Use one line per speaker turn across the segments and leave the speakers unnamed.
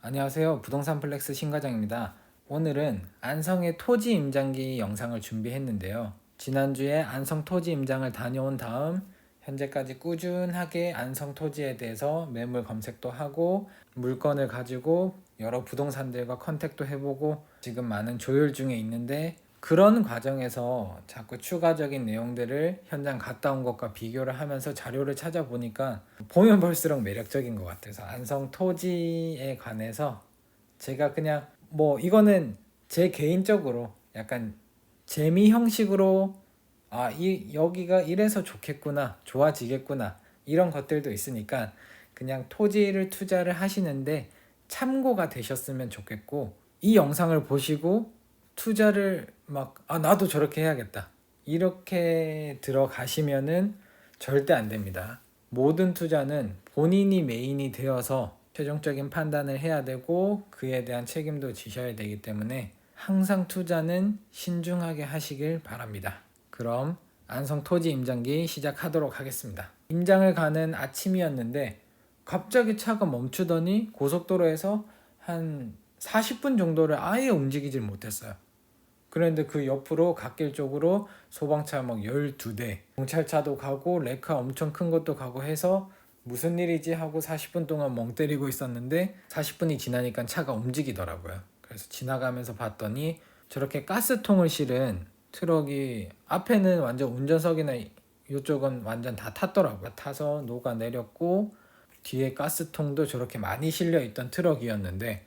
안녕하세요. 부동산 플렉스 신과장입니다. 오늘은 안성의 토지 임장기 영상을 준비했는데요. 지난주에 안성 토지 임장을 다녀온 다음 현재까지 꾸준하게 안성 토지에 대해서 매물 검색도 하고 물건을 가지고 여러 부동산들과 컨택도 해보고 지금 많은 조율 중에 있는데, 그런 과정에서 자꾸 추가적인 내용들을 현장 갔다 온 것과 비교를 하면서 자료를 찾아보니까 보면 볼수록 매력적인 것 같아서 안성 토지에 관해서 제가 그냥 이거는 제 개인적으로 약간 재미 형식으로 여기가 이래서 좋겠구나, 좋아지겠구나, 이런 것들도 있으니까 그냥 토지를 투자를 하시는데 참고가 되셨으면 좋겠고, 이 영상을 보시고 투자를 나도 저렇게 해야겠다 이렇게 들어가시면은 절대 안 됩니다. 모든 투자는 본인이 메인이 되어서 최종적인 판단을 해야 되고 그에 대한 책임도 지셔야 되기 때문에 항상 투자는 신중하게 하시길 바랍니다. 그럼 안성 토지 임장기 시작하도록 하겠습니다. 임장을 가는 아침이었는데 갑자기 차가 멈추더니 고속도로에서 한 40분 정도를 아예 움직이질 못했어요. 그런데 그 옆으로 갓길 쪽으로 소방차 12대, 경찰차도 가고 레카 엄청 큰 것도 가고 해서 무슨 일이지 하고 40분 동안 멍 때리고 있었는데 40분이 지나니까 차가 움직이더라고요. 그래서 지나가면서 봤더니 저렇게 가스통을 실은 트럭이 앞에는 완전 운전석이나 이쪽은 완전 다 탔더라고요. 타서 녹아내렸고 뒤에 가스통도 저렇게 많이 실려 있던 트럭이었는데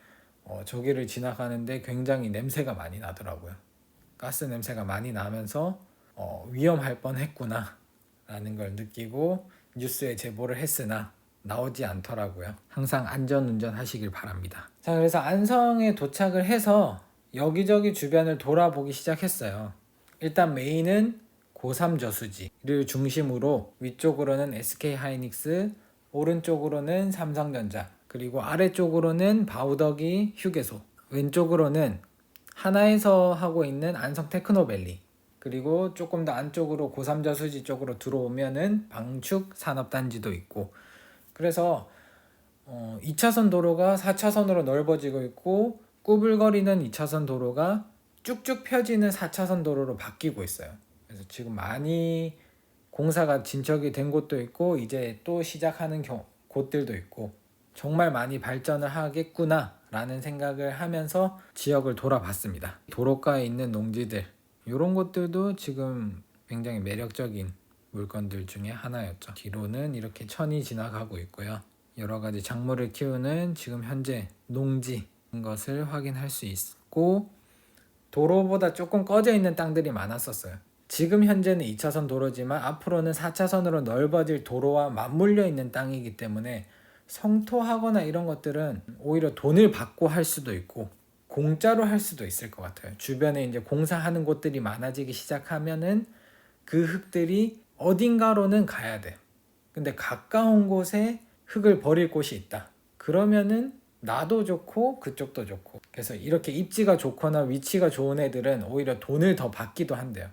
저기를 지나가는데 굉장히 냄새가 많이 나더라고요. 가스 냄새가 많이 나면서 위험할 뻔했구나 라는 걸 느끼고 뉴스에 제보를 했으나 나오지 않더라고요. 항상 안전운전 하시길 바랍니다. 자, 그래서 안성에 도착을 해서 여기저기 주변을 돌아보기 시작했어요. 일단 메인은 고3 저수지를 중심으로 위쪽으로는 SK하이닉스, 오른쪽으로는 삼성전자, 그리고 아래쪽으로는 바우더기 휴게소, 왼쪽으로는 하나에서 하고 있는 안성 테크노밸리, 그리고 조금 더 안쪽으로 고3 저수지 쪽으로 들어오면은 방축 산업단지도 있고, 그래서 2차선 도로가 4차선으로 넓어지고 있고 꾸불거리는 2차선 도로가 쭉쭉 펴지는 4차선 도로로 바뀌고 있어요. 그래서 지금 많이 공사가 진척이 된 곳도 있고 이제 또 시작하는 곳들도 있고 정말 많이 발전을 하겠구나 라는 생각을 하면서 지역을 돌아봤습니다. 도로가에 있는 농지들, 이런 것들도 지금 굉장히 매력적인 물건들 중에 하나였죠. 뒤로는 이렇게 천이 지나가고 있고요. 여러 가지 작물을 키우는 지금 현재 농지인 것을 확인할 수 있고, 도로보다 조금 꺼져 있는 땅들이 많았었어요. 지금 현재는 2차선 도로지만 앞으로는 4차선으로 넓어질 도로와 맞물려 있는 땅이기 때문에 성토하거나 이런 것들은 오히려 돈을 받고 할 수도 있고 공짜로 할 수도 있을 것 같아요. 주변에 이제 공사하는 곳들이 많아지기 시작하면은 그 흙들이 어딘가로는 가야 돼요. 근데 가까운 곳에 흙을 버릴 곳이 있다. 그러면은 나도 좋고 그쪽도 좋고, 그래서 이렇게 입지가 좋거나 위치가 좋은 애들은 오히려 돈을 더 받기도 한대요.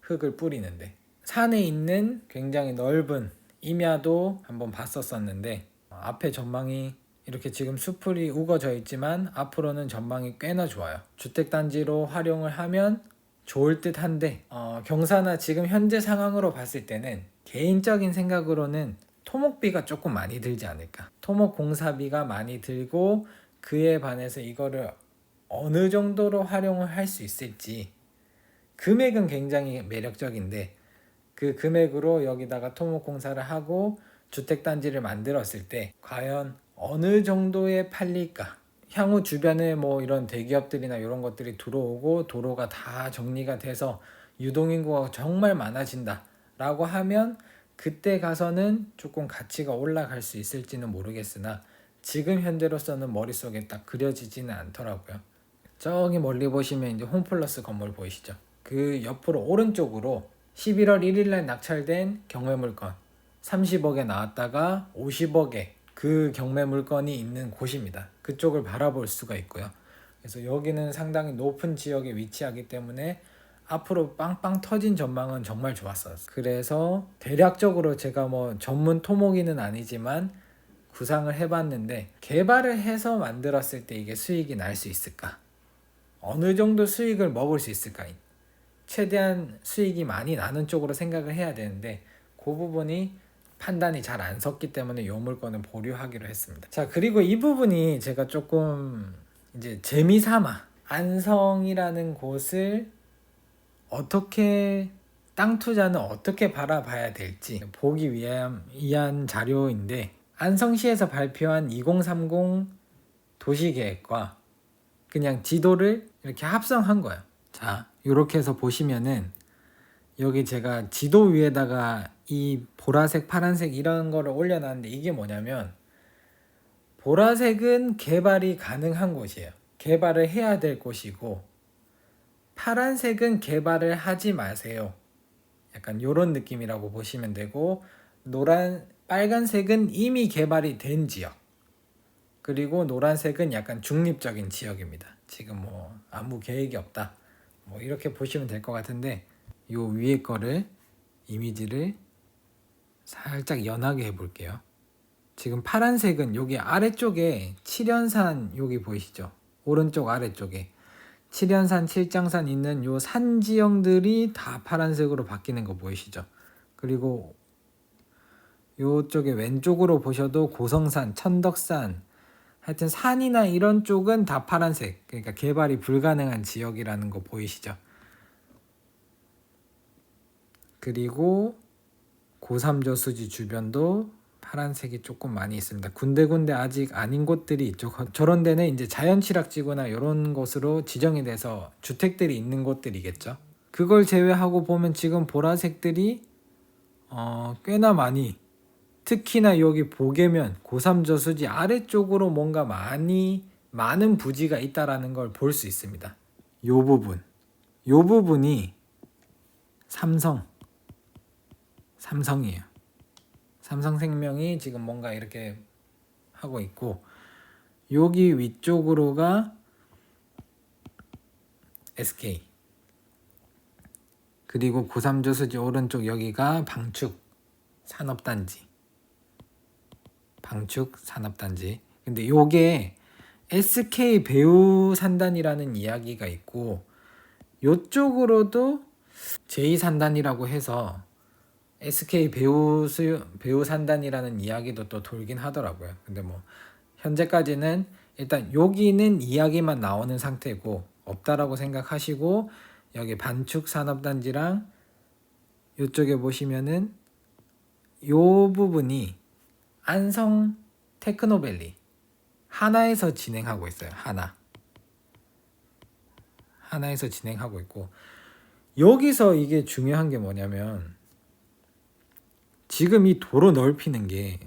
흙을 뿌리는데. 산에 있는 굉장히 넓은 임야도 한번 봤었는데 앞에 전망이 이렇게 지금 수풀이 우거져 있지만 앞으로는 전망이 꽤나 좋아요. 주택단지로 활용을 하면 좋을 듯 한데 경사나 지금 현재 상황으로 봤을 때는 개인적인 생각으로는 토목비가 조금 많이 들지 않을까. 토목 공사비가 많이 들고 그에 반해서 이거를 어느 정도로 활용을 할 수 있을지, 금액은 굉장히 매력적인데 그 금액으로 여기다가 토목공사를 하고 주택단지를 만들었을 때 과연 어느 정도에 팔릴까. 향후 주변에 이런 대기업들이나 이런 것들이 들어오고 도로가 다 정리가 돼서 유동인구가 정말 많아진다 라고 하면 그때 가서는 조금 가치가 올라갈 수 있을지는 모르겠으나 지금 현재로서는 머릿속에 딱 그려지지는 않더라고요. 저기 멀리 보시면 이제 홈플러스 건물 보이시죠? 그 옆으로 오른쪽으로 11월 1일날 낙찰된 경매물건 30억에 나왔다가 50억에 그 경매물건이 있는 곳입니다. 그쪽을 바라볼 수가 있고요. 그래서 여기는 상당히 높은 지역에 위치하기 때문에 앞으로 빵빵 터진 전망은 정말 좋았어요. 그래서 대략적으로 제가 전문 토목이는 아니지만 구상을 해봤는데 개발을 해서 만들었을 때 이게 수익이 날 수 있을까? 어느 정도 수익을 먹을 수 있을까? 최대한 수익이 많이 나는 쪽으로 생각을 해야 되는데 그 부분이 판단이 잘 안 섰기 때문에 이 물건은 보류하기로 했습니다. 자, 그리고 이 부분이 제가 조금 이제 재미삼아 안성이라는 곳을 어떻게 땅 투자는 어떻게 바라봐야 될지 보기 위한 자료인데 안성시에서 발표한 2030 도시계획과 그냥 지도를 이렇게 합성한 거예요. 자, 이렇게 해서 보시면은 여기 제가 지도 위에다가 이 보라색, 파란색 이런 거를 올려놨는데 이게 뭐냐면 보라색은 개발이 가능한 곳이에요. 개발을 해야 될 곳이고 파란색은 개발을 하지 마세요. 약간 이런 느낌이라고 보시면 되고 빨간색은 이미 개발이 된 지역 그리고 노란색은 약간 중립적인 지역입니다. 지금 뭐 아무 계획이 없다. 뭐 이렇게 보시면 될 것 같은데 요 위에 거를 이미지를 살짝 연하게 해볼게요. 지금 파란색은 여기 아래쪽에 칠연산 여기 보이시죠? 오른쪽 아래쪽에 칠연산, 칠장산 있는 요 산 지형들이 다 파란색으로 바뀌는 거 보이시죠? 그리고 요쪽에 왼쪽으로 보셔도 고성산, 천덕산 하여튼 산이나 이런 쪽은 다 파란색 그러니까 개발이 불가능한 지역이라는 거 보이시죠? 그리고 고삼저수지 주변도 파란색이 조금 많이 있습니다. 군데군데 아직 아닌 곳들이 있죠. 저런 데는 이제 자연취락지구나 이런 곳으로 지정이 돼서 주택들이 있는 곳들이겠죠. 그걸 제외하고 보면 지금 보라색들이 꽤나 많이 특히나 여기 보계면 고삼저수지 아래쪽으로 뭔가 많은 부지가 있다라는 걸 볼 수 있습니다. 요 부분이 삼성이에요. 삼성생명이 지금 뭔가 이렇게 하고 있고 여기 위쪽으로가 SK 그리고 고삼저수지 오른쪽 여기가 방축 산업단지 근데 요게 SK 배우산단이라는 이야기가 있고 요쪽으로도 제2산단이라고 해서 SK 배우산단이라는 이야기도 또 돌긴 하더라고요. 근데 뭐 현재까지는 일단 여기는 이야기만 나오는 상태고 없다라고 생각하시고 여기 반축 산업단지랑 이쪽에 보시면은 요 부분이 안성 테크노밸리 하나에서 진행하고 있어요. 하나에서 진행하고 있고 여기서 이게 중요한 게 뭐냐면 지금 이 도로 넓히는 게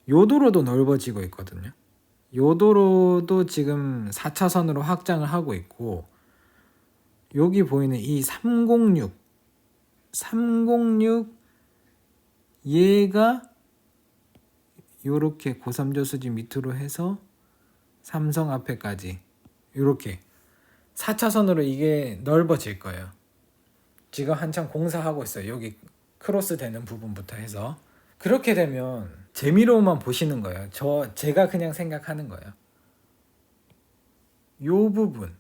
요 도로도 넓어지고 있거든요. 요 도로도 지금 4차선으로 확장을 하고 있고 여기 보이는 이 306 얘가 요렇게 고삼저수지 밑으로 해서 삼성 앞에까지 요렇게 4차선으로 이게 넓어질 거예요. 지금 한참 공사하고 있어요. 여기 크로스 되는 부분부터 해서 그렇게 되면 재미로만 보시는 거예요. 제가 그냥 생각하는 거예요. 요 부분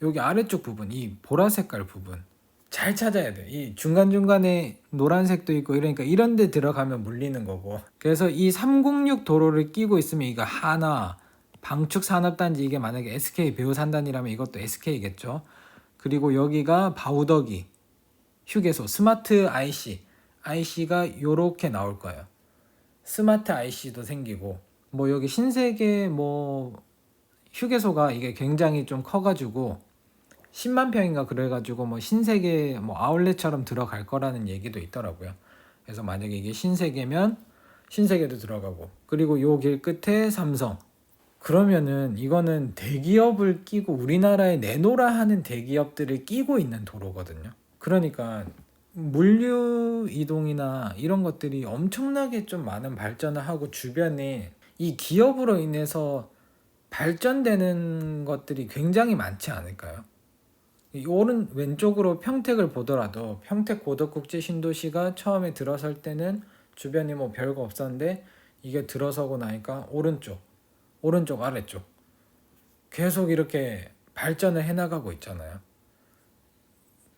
여기 아래쪽 부분 이 보라색깔 부분 잘 찾아야 돼. 이 중간중간에 노란색도 있고 이러니까 이런 데 들어가면 물리는 거고 그래서 이 306 도로를 끼고 있으면 이거 하나 방축 산업단지 이게 만약에 SK 배우산단이라면 이것도 SK겠죠. 그리고 여기가 바우더기 휴게소 스마트 IC가 요렇게 나올 거예요. 스마트 IC도 생기고 뭐 여기 신세계 뭐 휴게소가 이게 굉장히 좀 커가지고 10만 평인가 그래가지고 뭐 신세계 뭐 아울렛처럼 들어갈 거라는 얘기도 있더라고요. 그래서 만약에 이게 신세계면 신세계도 들어가고 그리고 요 길 끝에 삼성 그러면은 이거는 대기업을 끼고 우리나라에 내놓으라 하는 대기업들을 끼고 있는 도로거든요. 그러니까 물류 이동이나 이런 것들이 엄청나게 좀 많은 발전을 하고 주변에 이 기업으로 인해서 발전되는 것들이 굉장히 많지 않을까요? 오른 왼쪽으로 평택을 보더라도 평택 고덕국제 신도시가 처음에 들어설 때는 주변이 뭐 별거 없었는데 이게 들어서고 나니까 오른쪽 아래쪽 계속 이렇게 발전을 해나가고 있잖아요.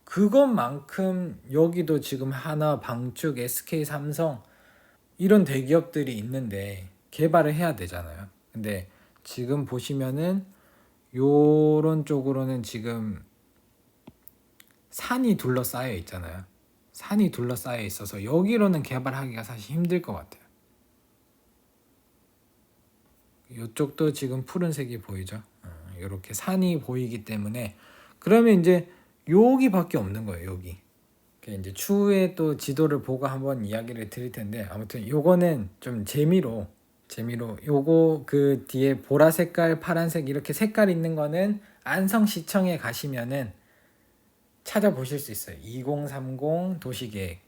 그것만큼 여기도 지금 하나, 방축, SK, 삼성 이런 대기업들이 있는데 개발을 해야 되잖아요. 근데 지금 보시면은 요런 쪽으로는 지금 산이 둘러싸여 있잖아요. 산이 둘러싸여 있어서 여기로는 개발하기가 사실 힘들 것 같아요. 이쪽도 지금 푸른색이 보이죠. 이렇게 산이 보이기 때문에 그러면 이제 여기밖에 없는 거예요. 여기. 이제 추후에 또 지도를 보고 한번 이야기를 드릴 텐데 아무튼 요거는 좀 재미로 요거 그 뒤에 보라 색깔, 파란색 이렇게 색깔 있는 거는 안성시청에 가시면은 찾아보실 수 있어요. 2030 도시계획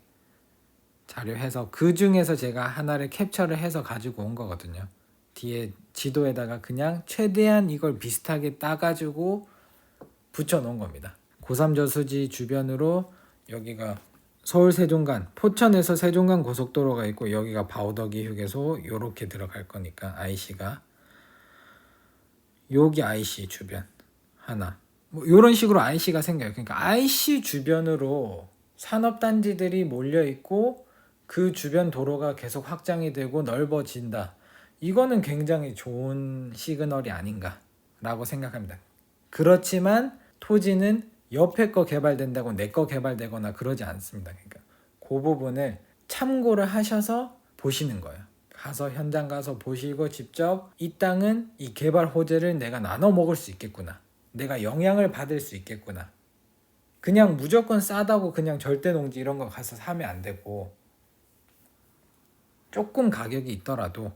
자료해서 그 중에서 제가 하나를 캡처를 해서 가지고 온 거거든요. 뒤에 지도에다가 그냥 최대한 이걸 비슷하게 따가지고 붙여 놓은 겁니다. 고삼저수지 주변으로 여기가 서울 세종간, 포천에서 세종간 고속도로가 있고 여기가 바우더기 휴게소 요렇게 들어갈 거니까 IC가 여기 IC 주변 하나 뭐 이런 식으로 IC가 생겨요. 그러니까 IC 주변으로 산업단지들이 몰려 있고 그 주변 도로가 계속 확장이 되고 넓어진다. 이거는 굉장히 좋은 시그널이 아닌가라고 생각합니다. 그렇지만 토지는 옆에 거 개발된다고 내 거 개발되거나 그러지 않습니다. 그러니까 그 부분을 참고를 하셔서 보시는 거예요. 가서 현장 가서 보시고 직접 이 땅은 이 개발 호재를 내가 나눠 먹을 수 있겠구나. 내가 영향을 받을 수 있겠구나. 그냥 무조건 싸다고 그냥 절대 농지 이런 거 가서 사면 안 되고 조금 가격이 있더라도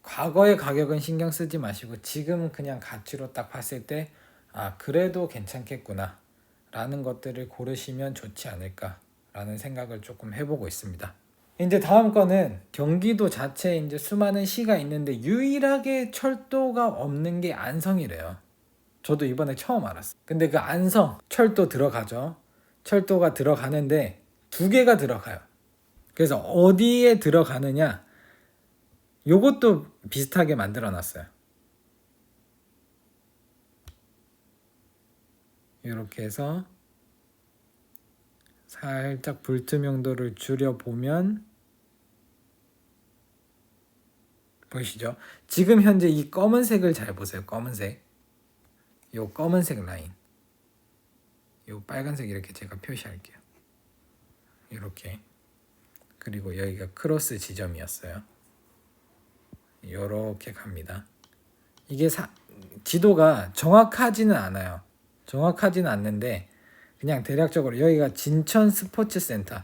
과거의 가격은 신경 쓰지 마시고 지금 그냥 가치로 딱 봤을 때 아 그래도 괜찮겠구나 라는 것들을 고르시면 좋지 않을까 라는 생각을 조금 해보고 있습니다. 이제 다음 거는 경기도 자체에 이제 수많은 시가 있는데 유일하게 철도가 없는 게 안성이래요. 저도 이번에 처음 알았어요. 근데 그 안성 철도 들어가죠. 철도가 들어가는데 두 개가 들어가요. 그래서 어디에 들어가느냐 요것도 비슷하게 만들어 놨어요. 이렇게 해서 살짝 불투명도를 줄여보면 보이시죠? 지금 현재 이 검은색을 잘 보세요. 검은색. 요 검은색 라인. 요 빨간색 이렇게 제가 표시할게요. 이렇게. 그리고 여기가 크로스 지점이었어요. 요렇게 갑니다. 이게 지도가 정확하지는 않아요. 정확하지는 않는데 그냥 대략적으로 여기가 진천 스포츠센터를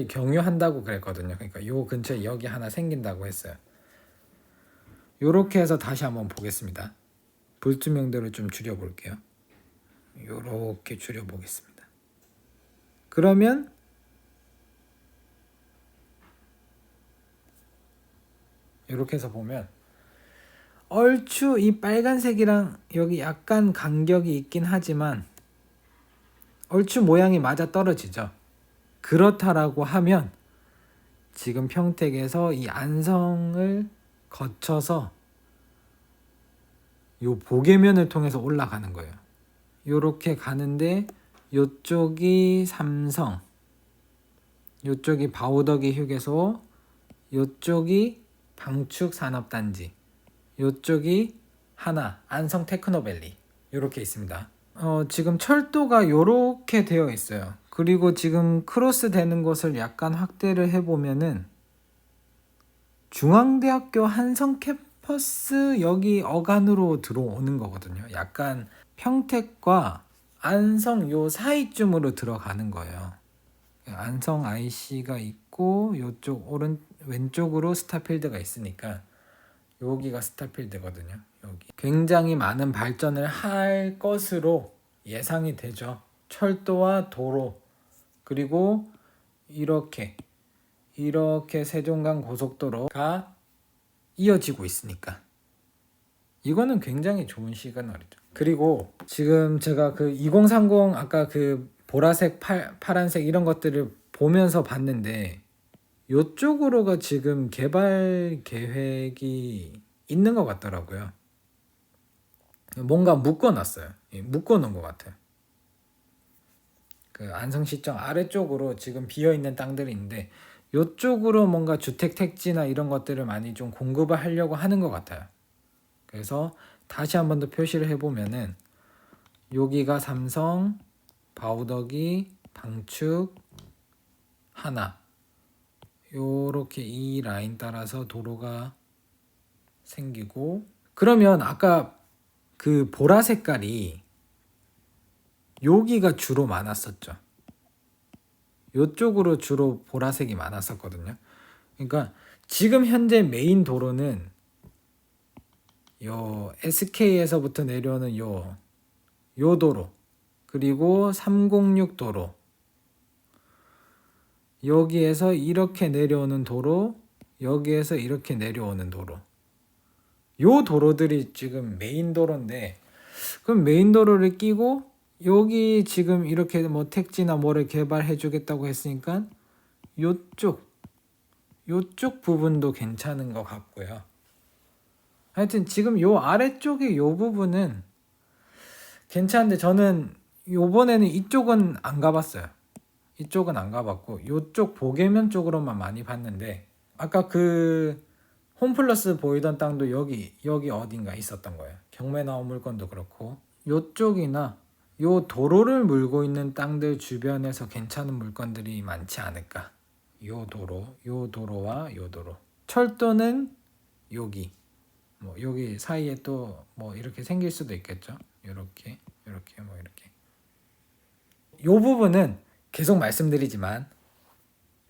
경유한다고 그랬거든요. 그러니까 요 근처에 여기 하나 생긴다고 했어요. 요렇게 해서 다시 한번 보겠습니다. 불투명도를 좀 줄여볼게요. 요렇게 줄여보겠습니다. 그러면 이렇게 해서 보면 얼추 이 빨간색이랑 여기 약간 간격이 있긴 하지만 얼추 모양이 맞아 떨어지죠. 그렇다라고 하면 지금 평택에서 이 안성을 거쳐서 요 보계면을 통해서 올라가는 거예요. 요렇게 가는데 요쪽이 삼성, 요쪽이 바우더기 휴게소, 요쪽이 방축 산업단지, 요쪽이 하나 안성 테크노밸리 요렇게 있습니다. 지금 철도가 요렇게 되어 있어요. 그리고 지금 크로스 되는 곳을 약간 확대를 해보면은 중앙대학교 한성 캠퍼스 여기 어간으로 들어오는 거거든요. 약간 평택과 안성 요 사이쯤으로 들어가는 거예요. 안성 IC가 있고 요쪽 왼쪽으로 스타필드가 있으니까 여기가 스타필드거든요. 여기 굉장히 많은 발전을 할 것으로 예상이 되죠. 철도와 도로 그리고 이렇게 세종간 고속도로가 이어지고 있으니까 이거는 굉장히 좋은 시그널이죠. 그리고 지금 제가 그 2030 아까 그 보라색, 파란색 이런 것들을 보면서 봤는데 요쪽으로가 지금 개발 계획이 있는 것 같더라고요. 뭔가 묶어놨어요. 묶어놓은 것 같아요. 그 안성시청 아래쪽으로 지금 비어있는 땅들이 있는데 요쪽으로 뭔가 주택 택지나 이런 것들을 많이 좀 공급을 하려고 하는 것 같아요. 그래서 다시 한 번 더 표시를 해보면은 여기가 삼성, 바우더기, 방축, 하나 요렇게 이 라인 따라서 도로가 생기고, 그러면 아까 그 보라 색깔이 여기가 주로 많았었죠. 요쪽으로 주로 보라색이 많았었거든요. 그러니까 지금 현재 메인 도로는 요 SK에서부터 내려오는 요 도로, 그리고 306 도로, 여기에서 이렇게 내려오는 도로, 여기에서 이렇게 내려오는 도로, 요 도로들이 지금 메인 도로인데, 그럼 메인 도로를 끼고 여기 지금 이렇게 뭐 택지나 뭐를 개발해 주겠다고 했으니까 요쪽 부분도 괜찮은 것 같고요. 하여튼 지금 요 아래쪽에 요 부분은 괜찮은데 저는 요번에는 이쪽은 안 가봤어요. 이쪽은 안 가봤고 요쪽 보계면 쪽으로만 많이 봤는데, 아까 그 홈플러스 보이던 땅도 여기 어딘가 있었던 거예요. 경매 나온 물건도 그렇고 요쪽이나 요 도로를 물고 있는 땅들 주변에서 괜찮은 물건들이 많지 않을까. 요 도로와 요 도로. 철도는 여기 뭐 여기 사이에 또 뭐 이렇게 생길 수도 있겠죠. 이렇게 뭐 이렇게. 요 부분은 계속 말씀드리지만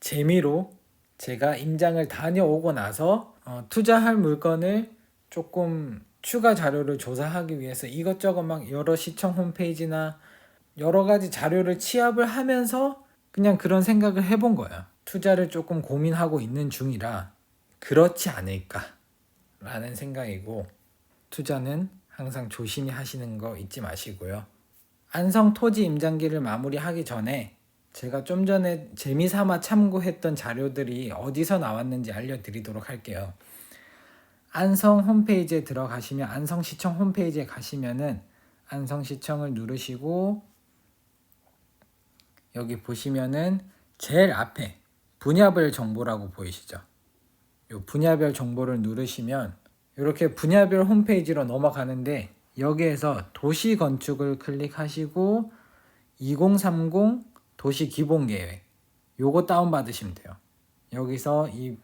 재미로 제가 임장을 다녀오고 나서 투자할 물건을 조금 추가 자료를 조사하기 위해서 이것저것 막 여러 시청 홈페이지나 여러 가지 자료를 취합을 하면서 그냥 그런 생각을 해본 거예요. 투자를 조금 고민하고 있는 중이라 그렇지 않을까 라는 생각이고, 투자는 항상 조심히 하시는 거 잊지 마시고요. 안성 토지 임장기를 마무리하기 전에 제가 좀 전에 재미삼아 참고했던 자료들이 어디서 나왔는지 알려드리도록 할게요. 안성 홈페이지에 들어가시면, 안성시청 홈페이지에 가시면은 안성시청을 누르시고 여기 보시면은 제일 앞에 분야별 정보라고 보이시죠? 이 분야별 정보를 누르시면 이렇게 분야별 홈페이지로 넘어가는데, 여기에서 도시 건축을 클릭하시고 2030 도시 기본 계획 요거 다운 받으시면 돼요. 여기서 이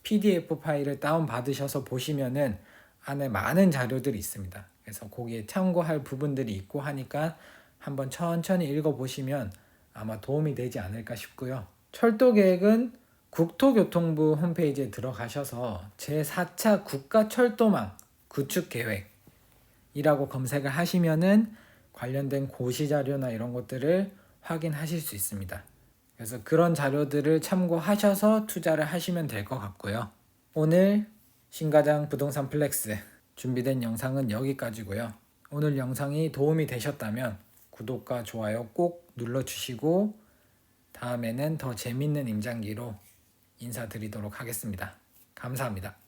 PDF 파일을 다운 받으셔서 보시면은 안에 많은 자료들이 있습니다. 그래서 거기에 참고할 부분들이 있고 하니까 한번 천천히 읽어 보시면 아마 도움이 되지 않을까 싶고요. 철도 계획은 국토교통부 홈페이지에 들어가셔서 제4차 국가철도망 구축 계획이라고 검색을 하시면은 관련된 고시 자료나 이런 것들을 확인하실 수 있습니다. 그래서 그런 자료들을 참고하셔서 투자를 하시면 될 것 같고요. 오늘 신가장 부동산 플렉스 준비된 영상은 여기까지고요. 오늘 영상이 도움이 되셨다면 구독과 좋아요 꼭 눌러주시고 다음에는 더 재밌는 임장기로 인사드리도록 하겠습니다. 감사합니다.